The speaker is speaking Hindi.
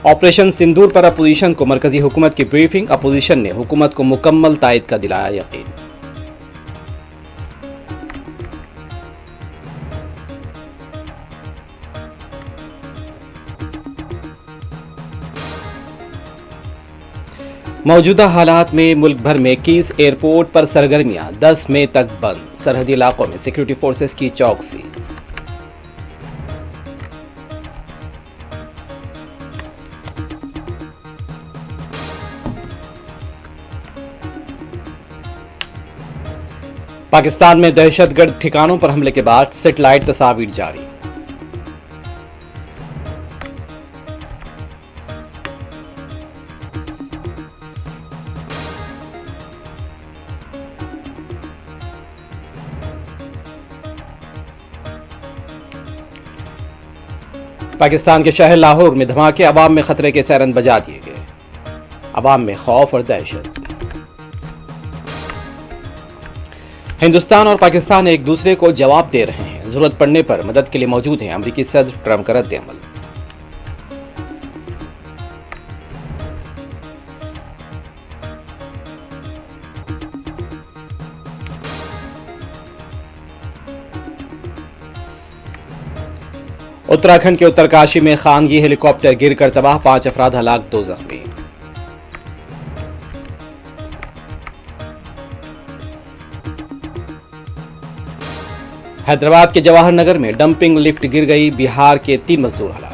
ऑपरेशन सिंदूर पर अपोजिशन को मरकजी हुकूमत की ब्रीफिंग। अपोजिशन ने हुकूमत को मुकम्मल तायद का दिलाया यकीन। मौजूदा हालात में मुल्क भर में 21 एयरपोर्ट पर सरगर्मियां 10 मई तक बंद। सरहदी इलाकों में सिक्योरिटी फोर्सेस की चौकसी। पाकिस्तान में दहशतगर्द ठिकानों पर हमले के बाद सैटेलाइट तस्वीर जारी। पाकिस्तान के शहर लाहौर में धमाके, अवाम में खतरे के सायरन बजा दिए गए। अवाम में खौफ और दहशत। हिंदुस्तान और पाकिस्तान एक दूसरे को जवाब दे रहे हैं। जरूरत पड़ने पर मदद के लिए मौजूद हैं। अमेरिकी सदर ट्रंप का रद्द अमल। उत्तराखंड के उत्तरकाशी में खानगी हेलीकॉप्टर गिरकर तबाह, 5 अफराद हलाक, 2 जख्मी। हैदराबाद के जवाहर नगर में डंपिंग लिफ्ट गिर गई, बिहार के 3 मजदूर हलाक।